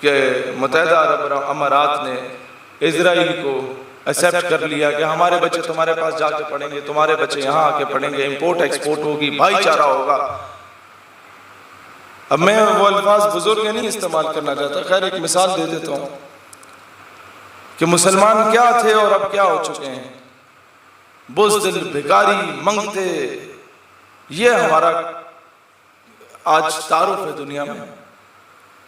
کہ متحدہ عرب امارات نے اسرائیل کو ایکسیپٹ کر لیا کہ ہمارے بچے تمہارے پاس جا کے پڑھیں گے، تمہارے بچے یہاں آ کے پڑھیں گے، امپورٹ ایکسپورٹ ہوگی، بھائی چارہ ہوگا۔ اب میں وہ الفاظ بزرگ نہیں استعمال کرنا چاہتا، خیر ایک مثال دے دیتا ہوں کہ مسلمان کیا تھے اور اب کیا ہو چکے ہیں، بزدل، بھکاری، منگتے، یہ ہمارا آج تعارف ہے دنیا میں۔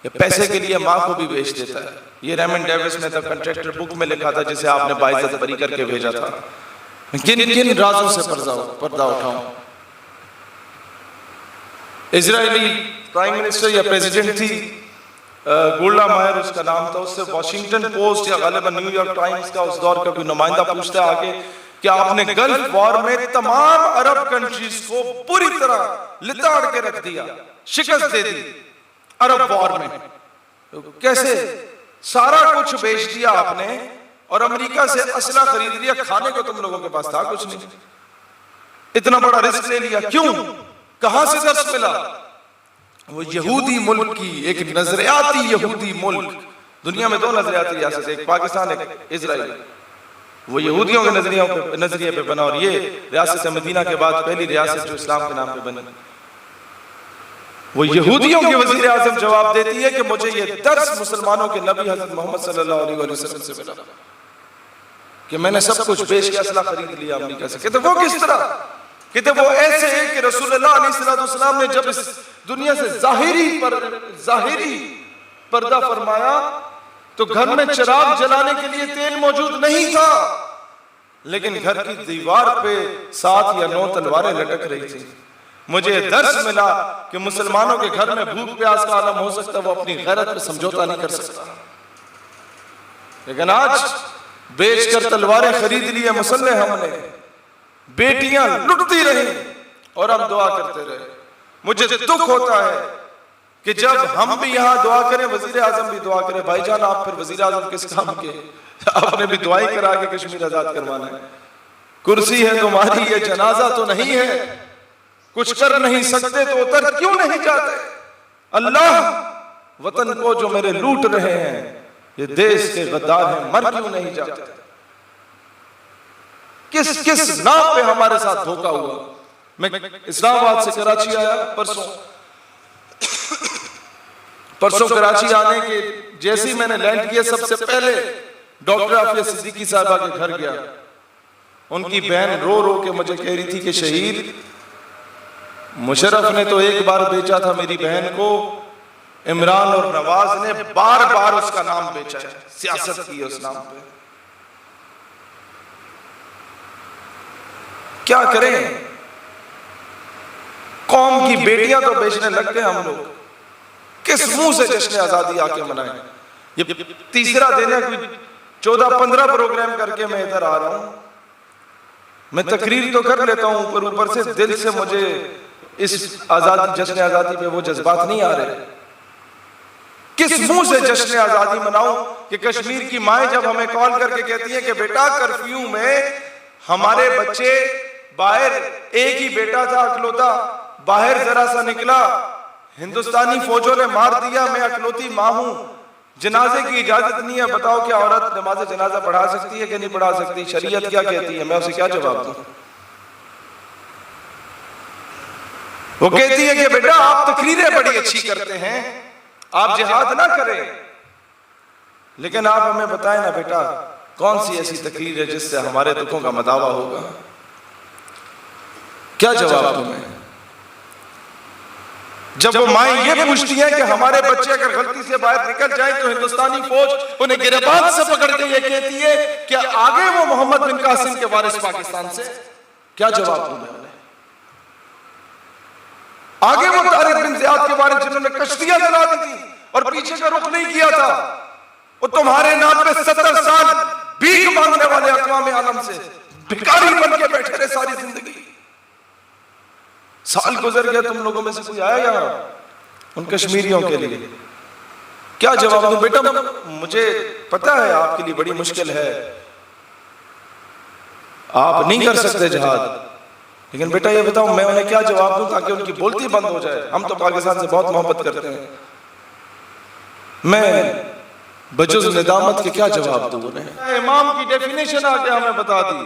یہ پیسے کے لیے ماں کو بھی بیچ دیتا ہے۔ یہ ریمنڈ ڈیوس نے The Contractor بک میں لکھا تھا، جسے آپ نے باعزت بری کر کے بھیجا تھا۔ کن کن رازوں سے پردہ اٹھاؤں۔ اسرائیلی پرائم منسٹر یا پریزیڈنٹ تھی گولڈا مائر اس کا نام تھا، اس سے واشنگٹن پوسٹ یا غالباً نیو یارک ٹائمز کا اس دور کا کوئی نمائندہ پوچھتا ہے آگے کہ آپ نے گلف وار میں تمام عرب کنٹریز کو پوری طرح لتاڑ کے رکھ دیا، شکست دے دی عرب وار میں۔ کیسے؟ سارا کچھ بیچ دیا آپ نے اور امریکہ سے اسلحہ خرید لیا، کھانے کو تم لوگوں کے پاس تھا کچھ نہیں، اتنا بڑا رسک لے لیا، کیوں؟ کہاں سے درس ملا؟ وہ یہودی ملک کی ایک نظریاتی یہودی ملک، دنیا میں دو نظریاتی ریاست، ایک پاکستان ایک اسرائیل، وہ یہودیوں کے نظریے پہ بنا، اور یہ ریاست مدینہ کے بعد پہلی ریاست جو اسلام کے نام پہ بنی۔ وہ یہودیوں کی وزیر اعظم جواب دیتی ہے کہ مجھے یہ درس مسلمانوں کے نبی حضرت محمد صلی اللہ علیہ وسلم سے ملا کہ میں نے سب کچھ بیچ کے اسلحہ خرید لیا امریکہ سے۔ کہتے وہ کس طرح؟ کہتے وہ ایسے ہے کہ رسول اللہ علیہ السلام نے جب اس دنیا سے ظاہری پردہ فرمایا تو گھر میں چراغ جلانے کے لیے تیل موجود نہیں تھا، لیکن گھر کی دیوار پہ 7 یا 9 تلواریں لٹک رہی تھی۔ مجھے درس ملا کہ مسلمانوں کے گھر میں بھوک پیاس کا عالم ہو سکتا ہے، وہ اپنی غیرت پر سمجھوتا نہیں کر سکتا، لیکن آج بیچ کر تلواریں خرید لیے مسلح ہم نے، بیٹیاں لٹتی رہی اور ہم دعا کرتے رہے۔ مجھے دکھ ہوتا ہے کہ جب ہم بھی یہاں دعا کریں، وزیر اعظم بھی دعا کرے، بھائی جان آپ پھر وزیر اعظم کس کام کے؟ آپ نے بھی دعائی کرا کے کشمیر آزاد کروانا ہے۔ کرسی ہے تمہاری، یہ جنازہ تو نہیں ہے، کچھ کر نہیں سکتے تو اتر کیوں نہیں جاتے؟ اللہ وطن کو جو میرے لوٹ رہے ہیں، یہ دیش کے غدار ہیں، مر کیوں نہیں جاتے؟ کس نام پہ ہمارے ساتھ دھوکہ ہوا؟ میں اسلام آباد سے کراچی آیا پرسوں کراچی آنے کے جیسے میں نے لینڈ کیا، سب سے پہلے ڈاکٹر عافیہ صدیقی صاحبہ کے گھر گیا۔ ان کی بہن رو رو کے مجھے کہہ رہی تھی کہ شہید مشرف نے تو ایک بار بیچا تھا میری بہن کو، عمران اور نواز نے بار بار اس کا نام بیچا ہے، سیاست کی ہے اس نام پہ۔ کیا کریں؟ قوم کی بیٹیاں تو بیچنے لگ گئے ہم لوگ، کس منہ سے جشن آزادی آ کے منائیں؟ یہ تیسرا دن ہے، کوئی 14-15 پروگرام کر کے میں ادھر آ رہا ہوں۔ میں تقریر تو کر لیتا ہوں پر اوپر سے دل سے مجھے اس آزادی جشن آزادی پہ وہ جذبات نہیں آ رہے۔ کس منہ سے جشن آزادی مناؤں کہ کشمیر کی مائیں جب ہمیں کال کر کے کہتی ہیں کہ بیٹا کرفیو میں ہمارے بچے باہر، ایک ہی بیٹا تھا اکلوتا، باہر ذرا سا نکلا ہندوستانی فوجوں نے مار دیا، میں اکلوتی ماں ہوں، جنازے کی اجازت نہیں ہے، بتاؤ کیا عورت نماز جنازہ پڑھا سکتی ہے کہ نہیں پڑھا سکتی؟ شریعت کیا کہتی ہے؟ میں اسے کیا جواب دوں؟ وہ کہتی ہے کہ بیٹا آپ تقریریں بڑی اچھی کرتے ہیں، آپ جہاد نہ کریں، لیکن آپ ہمیں بتائیں نا بیٹا کون سی ایسی تقریر ہے جس سے ہمارے دکھوں کا مداوع ہوگا؟ کیا جواب دوں میں؟ جب وہ مائیں یہ پوچھتی ہیں کہ ہمارے بچے اگر غلطی سے باہر نکل جائیں تو ہندوستانی فوج انہیں گریبان سے پکڑ کے یہ کہتی ہے کہ آگے وہ محمد بن قاسم کے وارث پاکستان سے، کیا جواب دوں میں انہیں؟ آگے وہ طارق بن زیاد کے وارث جنہوں نے کشتیاں جلا دی تھی اور پیچھے کا رخ نہیں کیا تھا، وہ تمہارے نام پہ 70 سال بھیک مانگنے والے اقوام عالم سے بھکاری بن کے بیٹھے رہے ساری زندگی۔ سال گزر گیا، تم لوگوں میں سے کوئی آیا یہاں ان کشمیریوں کے لیے؟ کیا جواب دوں بیٹا؟ مجھے پتا ہے آپ کے لیے بڑی مشکل ہے، آپ نہیں کر سکتے جہاد، لیکن بیٹا یہ بتاؤں میں انہیں کیا جواب دوں تاکہ ان کی بولتی بند ہو جائے؟ ہم تو پاکستان سے بہت محبت کرتے ہیں، میں بجز ندامت کے کیا جواب دوں انہیں؟ امام کی ڈیفینیشن آ کے ہمیں بتا دی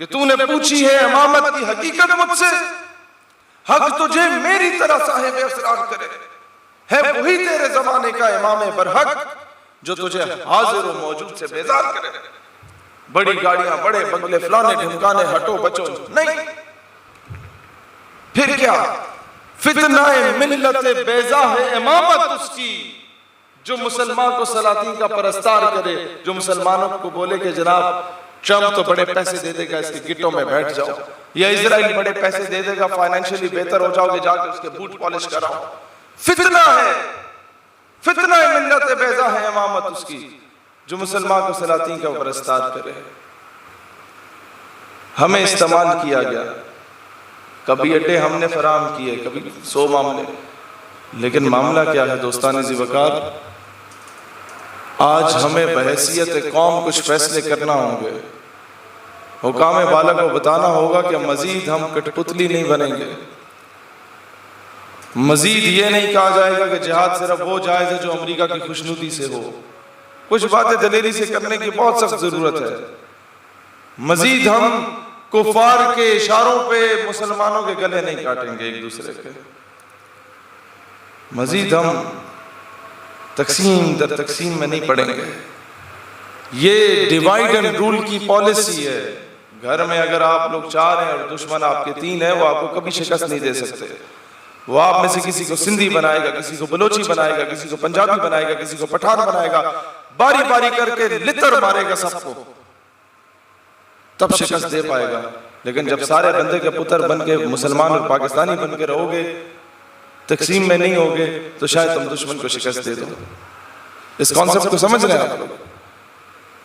کہ تو نے پوچھی ہے امامت کی حقیقت مجھ سے، حق تجھے میری طرح صاحب اسرار کرے، ہے وہی تیرے زمانے کا امام برحق جو تجھے حاضر و موجود سے بیزار کرے۔ بڑی گاڑیاں، بڑے بنگلے، فلانے ڈھمکانے، ہٹو بچو، نہیں۔ پھر کیا؟ فتنہ ملت بیضا ہے امامت اس کی، جو مسلمان کو سلاطین کا پرستار کرے، جو مسلمانوں کو بولے کہ جناب ٹرمپ تو بڑے پیسے دے دے گا اس کے گٹوں میں بیٹھ جاؤ، یا اسرائیل بڑے پیسے دے دے گا فائنینشلی بہتر ہو جاؤ گے، جا کے اس کے بوٹ پالش کراؤ۔ فتنہ ہے، فتنہ ملت بیضا ہے امامت اس کی، جو مسلمان کو سلاطین کا پرستار کرے۔ ہمیں استعمال کیا گیا، کبھی اڈے ہم نے فراہم کیے، کبھی 100 معاملے، لیکن معاملہ کیا ہے دوستان ذی وقار؟ آج ہمیں بحیثیت قوم کچھ فیصلے کرنا ہوں گے، حکام بالا کو بتانا ہوگا کہ مزید ہم کٹ پتلی نہیں بنیں گے، مزید یہ نہیں کہا جائے گا کہ جہاد صرف وہ جائز ہے جو امریکہ کی خوشنودی سے ہو، کچھ باتیں دلیری سے کرنے کی بہت سخت ضرورت ہے۔ مزید ہم کفار کے اشاروں پہ مسلمانوں کے گلے نہیں کاٹیں گے ایک دوسرے کے، مزید ہم تقسیم در تقسیم میں نہیں پڑیں گے۔ یہ ڈیوائیڈ اینڈ رول کی پالیسی ہے۔ گھر میں اگر آپ لوگ 4 ہیں اور دشمن آپ کے 3 ہیں، وہ آپ کو کبھی شکست نہیں دے سکتے۔ وہ آپ میں سے کسی کو سندھی بنائے گا، کسی کو بلوچی بنائے گا، کسی کو پنجابی بنائے گا، کسی کو پٹھان بنائے گا، باری باری کر کے لتر مارے گا سب کو، تب شکست دے پائے گا۔ لیکن جب سارے بندے کے پتر بن کے مسلمان اور پاکستانی بن کے رہو گے، تقسیم میں نہیں ہوگے، تو شاید تم دشمن کو شکست دے دو۔ اس کانسیپٹ کو سمجھ رہے ہیں آپ لوگ؟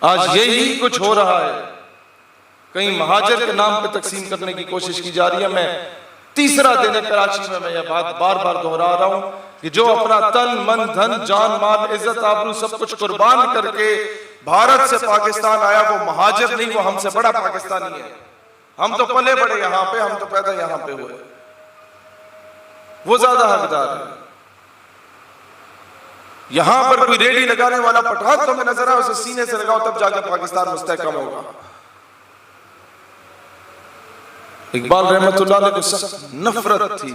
آج یہی کچھ ہو رہا ہے، کہیں مہاجر کے نام پہ تقسیم کرنے کی کوشش کی جا رہی ہے۔ میں تیسرا دن ہے کراچی میں یہ بات بار بار دہرا رہا ہوں کہ جو اپنا تن من دھن جان مال عزت آبرو سب کچھ قربان کر کے بھارت سے پاکستان آیا، وہ مہاجر نہیں، وہ ہم سے بڑا پاکستانی ہے۔ ہم تو پلے بڑے یہاں پہ، ہم تو پیدا یہاں پہ ہوئے، وہ زیادہ حقدار ہے۔ یہاں پر کوئی ریڈی لگانے والا پٹھان تو میں نظر آئے، اسے سینے سے لگاؤ تب جا کے پاکستان مستحکم ہوگا۔ اقبال رحمت اللہ علیہ کو سخت نفرت تھی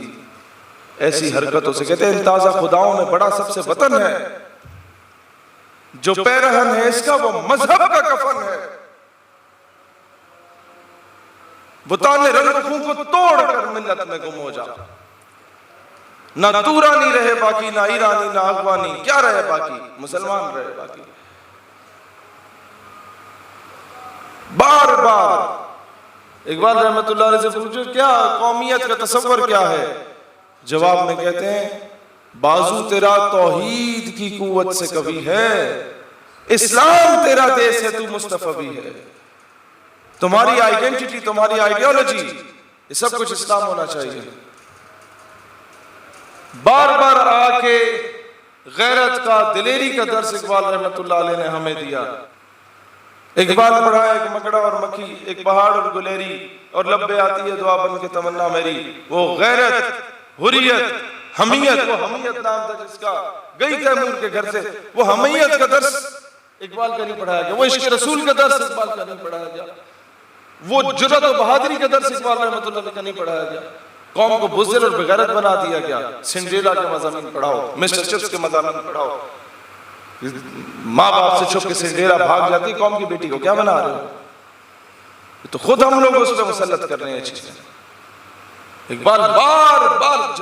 ایسی حرکتوں سے، کہتے ہیں تازہ خداؤں میں بڑا سب سے وطن ہے، جو پیرہن ہے اس کا وہ مذہب کا کفن ہے۔ بتانے رنگ خون کو توڑ کر ملت میں گم ہو جا، نہ تورانی رہے باقی، نہ ایرانی، نہ افغانی، کیا رہے باقی؟ مسلمان رہے باقی۔ بار بار اقبال رحمت اللہ علیہ سے پوچھو کیا قومیت کا تصور کیا ہے؟ جواب میں کہتے ہیں بازو تیرا توحید کی قوت سے کبھی ہے، اسلام تیرا دیس ہے، تو مصطفی ہے۔ تمہاری آئیڈینٹی، تمہاری آئیڈیالوجی، یہ سب کچھ اسلام ہونا چاہیے۔ بار بار آ کے غیرت کا، دلیری کا درس اقبال رحمت اللہ علیہ نے ہمیں دیا۔ اقبال پڑھا ایک مکڑا اور مکھی، ایک پہاڑ اور گلیری، اور لبے آتی ہے دعا بن کے تمنا میری۔ وہ غیرت، حریت، حمیت، وہ حمیت نام تھا جس کا، گئی تیمور کے گھر سے، وہ حمیت کا درس اقبال کا نہیں پڑھایا گیا، وہ عشق رسول کا درس اقبال کا نہیں پڑھایا گیا، وہ جرأت و بہادری کا درس اقبال رحمت اللہ کا نہیں پڑھایا گیا۔ قوم کو بزدل اور بغیرت بنا دیا گیا۔ سنڈریلا کے مضامین پڑھاؤ، مسٹر چپس کے مضامین پڑھاؤ، ماں باپ سے چھپ کے سنڈریلا بھاگ جاتی قوم کی بیٹی کو، کیا بنا رہے ہو؟ تو خود ہم لوگ اس پہ مسلط کر رہے ہیں چیزیں۔ اقبال بار بار